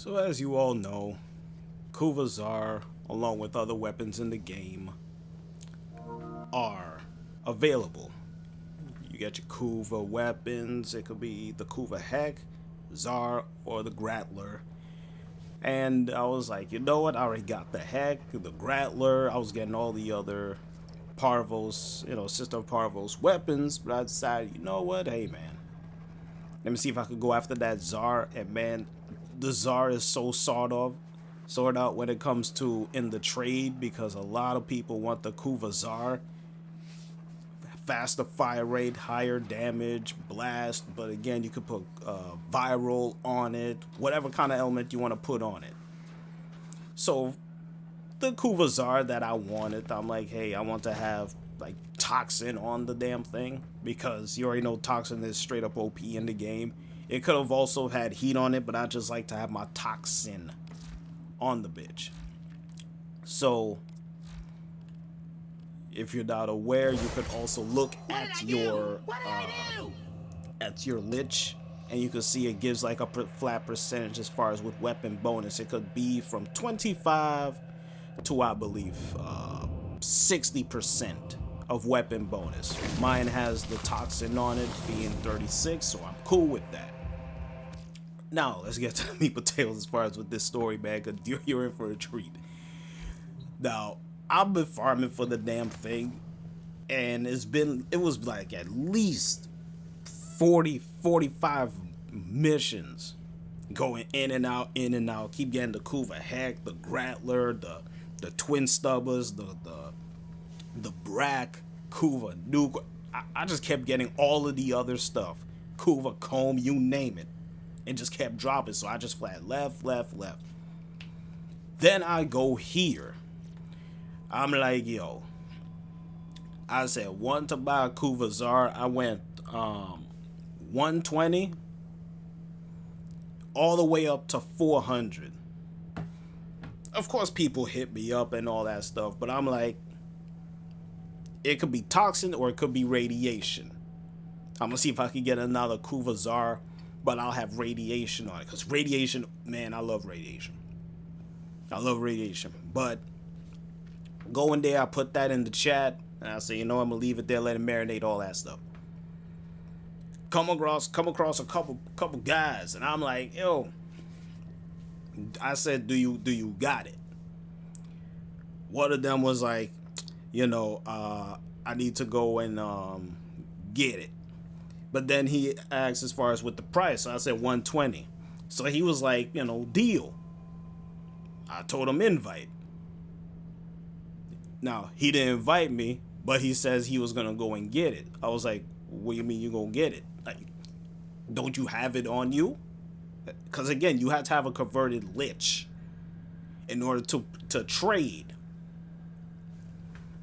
So as you all know, Kuva Zarr, along with other weapons in the game, are available. You get your Kuva weapons, it could be the Kuva Heck, Zarr, or the Grattler. And I was like, you know what, I already got the Heck, the Grattler, I was getting all the other Parvos, Sister Parvos weapons, but I decided, you know what, hey man, let me see if I could go after that Zarr. And man, the Zarr is so sort out when it comes to in the trade, because a lot of people want the Kuva Zarr. Faster fire rate, higher damage, blast, but again, you could put viral on it, whatever kind of element you want to put on it. So the Kuva Zarr that I wanted, I'm like, hey, I want to have like toxin on the damn thing, because you already know toxin is straight up OP in the game. It could have also had heat on it, but I just like to have my toxin on the bitch. So if you're not aware, you could also look at your lich, and you can see it gives like a flat percentage as far as with weapon bonus. It could be from 25 to, I believe, 60% of weapon bonus. Mine has the toxin on it being 36, so I'm cool with that. Now let's get to the meat potatoes as far as with this story, man, because you're in for a treat. Now, I've been farming for the damn thing, and it was like at least 45 missions going in and out, keep getting the Kuva Heck, the Grattler, the Twin Stubbers, the Brack, Kuva Nuke. I just kept getting all of the other stuff, Kuva Comb, you name it, and just kept dropping. So I just flat left. Then I go here. I'm like, yo, I said one to buy a Kuva Zarr. I went 120 all the way up to 400. Of course, people hit me up and all that stuff, but I'm like, it could be toxin or it could be radiation. I'm gonna see if I can get another Kuva Zarr, but I'll have radiation on it, because radiation, man, I love radiation. But go in there, I put that in the chat, and I say, you know, I'm gonna leave it there, let it marinate, all that stuff. Come across a couple guys, and I'm like, yo, I said, do you got it? One of them was like, I need to go and get it. But then he asked as far as with the price, so I said 120. So he was like, deal. I told him invite. Now, he didn't invite me, but he says he was gonna go and get it. I was like, what do you mean you gonna get it? Like, don't you have it on you? Because again, you have to have a converted lich in order to trade.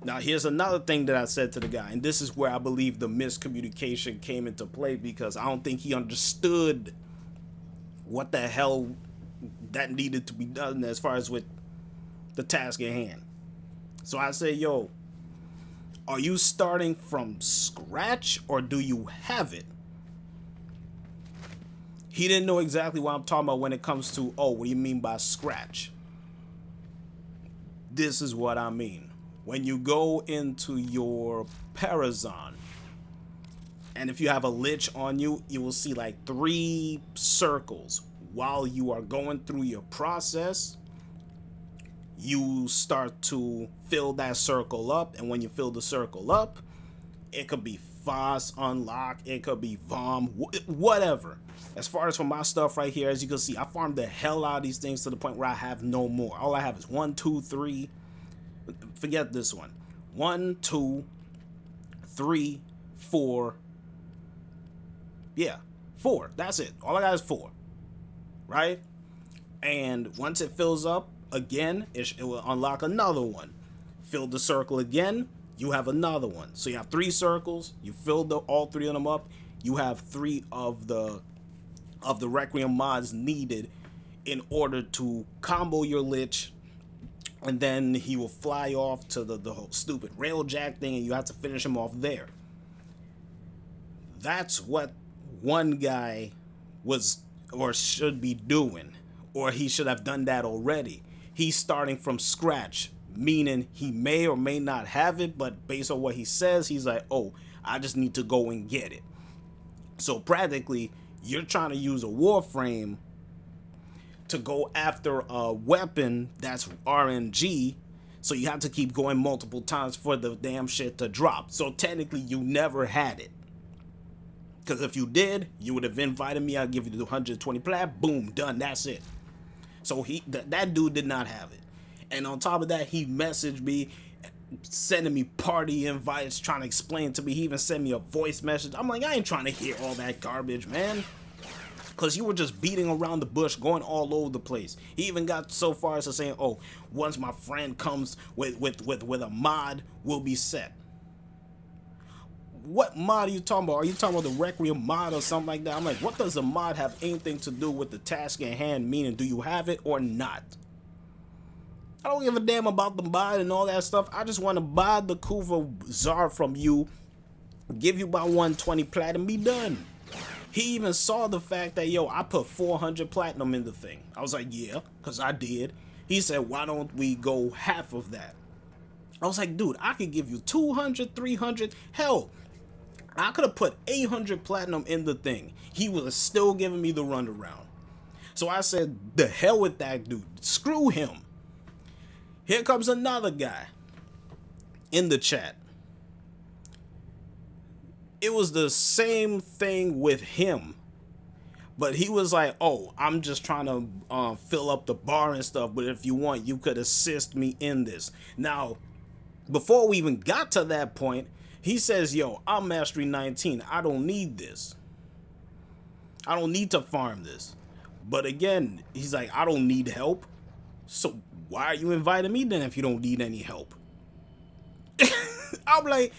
Now, here's another thing that I said to the guy, and this is where I believe the miscommunication came into play, because I don't think he understood what the hell that needed to be done as far as with the task at hand. So I say, yo, are you starting from scratch or do you have it? He didn't know exactly what I'm talking about when it comes to, oh, what do you mean by scratch? This is what I mean. When you go into your Parazon, and if you have a lich on you, you will see like 3 circles. While you are going through your process, you start to fill that circle up, and when you fill the circle up, it could be Foss unlock, it could be Vom, whatever. As far as for my stuff right here, as you can see, I farmed the hell out of these things to the point where I have no more. All I have is 1, 2, 3. Forget this one. 1, 2, 3, 4. Yeah, 4. That's it. All I got is 4. Right? And once it fills up, again, it will unlock another one. Fill the circle again, you have another one. So you have 3 circles, you filled all 3 of them up, you have 3 of the Requiem mods needed in order to combo your lich, and then he will fly off to the whole stupid railjack thing, and you have to finish him off there. That's what one guy was or should be doing, or he should have done that already. He's starting from scratch, meaning he may or may not have it, but based on what he says, he's like, oh, I just need to go and get it. So practically, you're trying to use a Warframe to go after a weapon that's RNG, so you have to keep going multiple times for the damn shit to drop. So technically, you never had it. Because if you did, you would have invited me. I'll give you the 120 plat. Boom, done. That's it. So that dude did not have it. And on top of that, he messaged me, sending me party invites, trying to explain to me. He even sent me a voice message. I'm like, I ain't trying to hear all that garbage, man. Because you were just beating around the bush, going all over the place. He even got so far as to saying, oh, once my friend comes with a mod, we'll be set. What mod are you talking about? Are you talking about the Requiem mod or something like that? I'm like, what does a mod have anything to do with the task at hand? Meaning, do you have it or not? I don't give a damn about the mod and all that stuff. I just want to buy the Kuva Zarr from you, give you my 120 platinum, be done. He even saw the fact that, yo, I put 400 platinum in the thing. I was like, yeah, because I did. He said, why don't we go half of that? I was like, dude, I could give you 200, 300. Hell, I could have put 800 platinum in the thing. He was still giving me the runaround. So I said, the hell with that dude. Screw him. Here comes another guy in the chat. It was the same thing with him, but he was like, oh, I'm just trying to fill up the bar and stuff, but if you want, you could assist me in this. Now, before we even got to that point, he says, yo, I'm Mastery 19. I don't need this. I don't need to farm this. But again, he's like, I don't need help. So why are you inviting me then if you don't need any help? I'm like,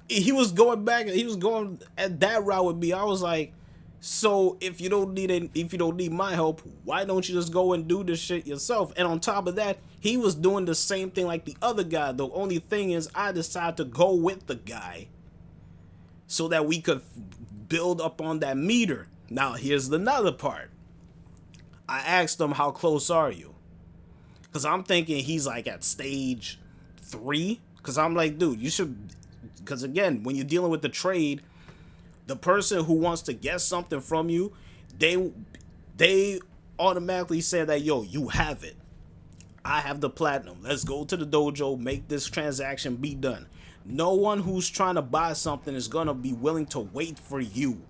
he was going back, he was going at that route with me. I was like, so if you don't need my help, why don't you just go and do this shit yourself? And on top of that, he was doing the same thing like the other guy. The only thing is I decided to go with the guy so that we could build up on that meter. Now here's another part. I asked him, how close are you? Because I'm thinking he's like at stage 3. Because I'm like, dude, you should... Because again, when you're dealing with the trade, the person who wants to get something from you, they automatically say that, yo, you have it. I have the platinum. Let's go to the dojo, make this transaction be done. No one who's trying to buy something is going to be willing to wait for you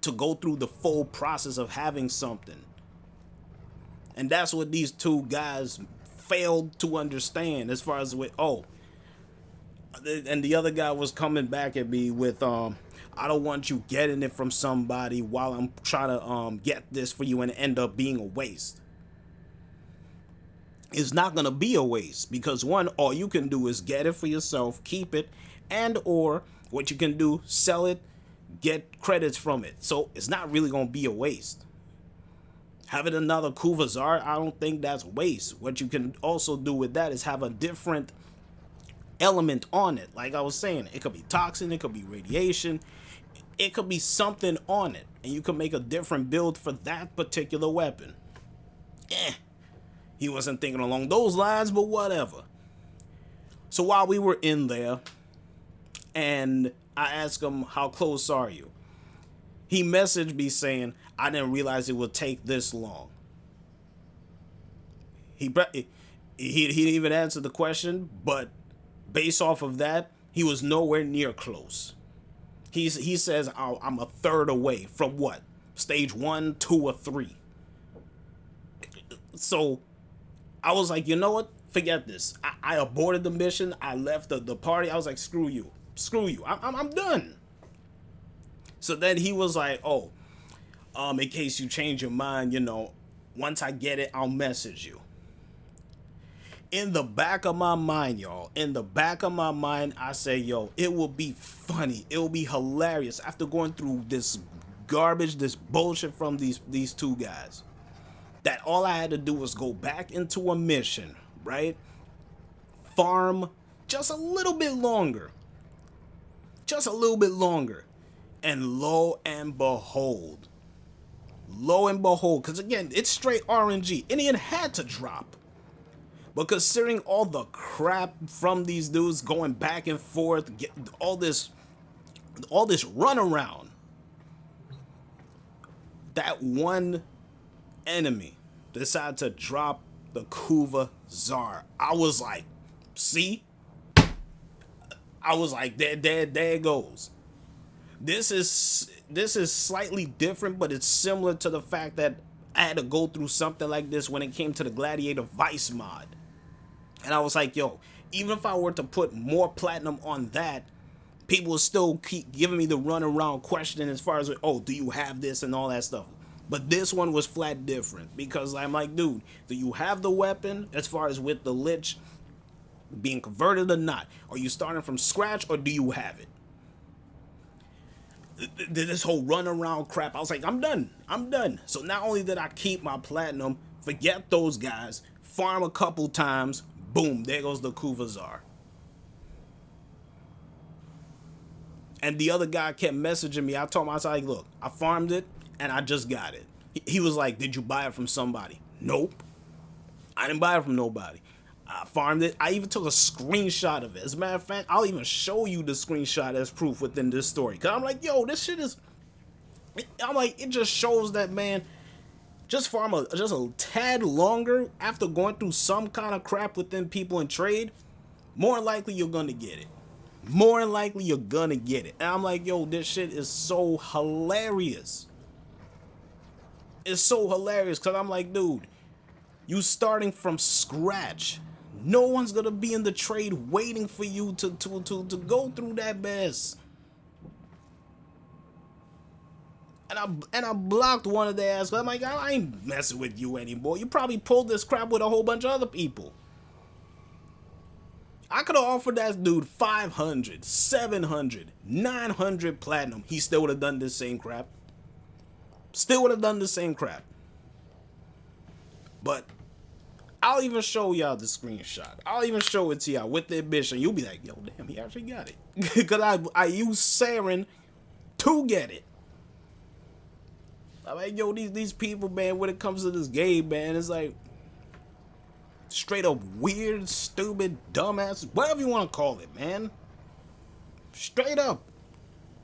to go through the full process of having something. And that's what these two guys failed to understand as far as with, oh, and the other guy was coming back at me with, I don't want you getting it from somebody while I'm trying to get this for you and end up being a waste. It's not going to be a waste because one, all you can do is get it for yourself, keep it, and or what you can do, sell it, get credits from it. So it's not really going to be a waste. Having another Kuva Zarr, I don't think that's waste. What you can also do with that is have a different element on it. Like I was saying, it could be toxin, it could be radiation, it could be something on it, and you can make a different build for that particular weapon. He wasn't thinking along those lines, but whatever. So while we were in there, and I asked him, how close are you? He messaged me saying, I didn't realize it would take this long. He didn't even answer the question, but based off of that, he was nowhere near close. He says, oh, I'm a third away from what? Stage 1, 2, or 3. So I was like, you know what? Forget this. I aborted the mission. I left the party. I was like, screw you. Screw you. I'm done. So then he was like, oh, in case you change your mind, you know, once I get it, I'll message you. In the back of my mind, y'all, in the back of my mind, I say, yo, it will be funny. It will be hilarious after going through this garbage, this bullshit from these two guys. That all I had to do was go back into a mission, right? Farm just a little bit longer. Just a little bit longer. And lo and behold, lo and behold, because again, it's straight RNG, and it had to drop. But considering all the crap from these dudes going back and forth, get all this runaround, that one enemy decided to drop the Kuva Zarr. I was like, see? I was like, there it goes. This is slightly different, but it's similar to the fact that I had to go through something like this when it came to the Gladiator Vice mod. And I was like, yo, even if I were to put more platinum on that, people will still keep giving me the runaround question as far as, oh, do you have this and all that stuff. But this one was flat different because I'm like, dude, do you have the weapon as far as with the Lich being converted or not? Are you starting from scratch or do you have it? This whole runaround crap, I was like, I'm done. So not only did I keep my platinum, forget those guys, farm a couple times, boom, there goes the Kuva Zarr. And the other guy kept messaging me. I told him, I was like, look, I farmed it and I just got it. He was like, did you buy it from somebody? Nope. I didn't buy it from nobody. I farmed it. I even took a screenshot of it. As a matter of fact, I'll even show you the screenshot as proof within this story. Because I'm like, yo, this shit is... I'm like, it just shows that, man, just farm just a tad longer after going through some kind of crap within people in trade, more likely you're going to get it. More than likely you're going to get it. And I'm like, yo, this shit is so hilarious. It's so hilarious because I'm like, dude, you starting from scratch. No one's gonna be in the trade waiting for you to go through that mess. And I blocked one of their ass. I'm like, I ain't messing with you anymore. You probably pulled this crap with a whole bunch of other people. I could have offered that dude 500, 700, 900 platinum. He still would have done this same crap. Still would have done the same crap. But I'll even show y'all the screenshot. I'll even show it to y'all with the admission. You'll be like, yo, damn, he actually got it. Because I used Saren to get it. I'm like, yo, these people, man, when it comes to this game, man, it's like straight up weird, stupid, dumbass, whatever you want to call it, man. Straight up.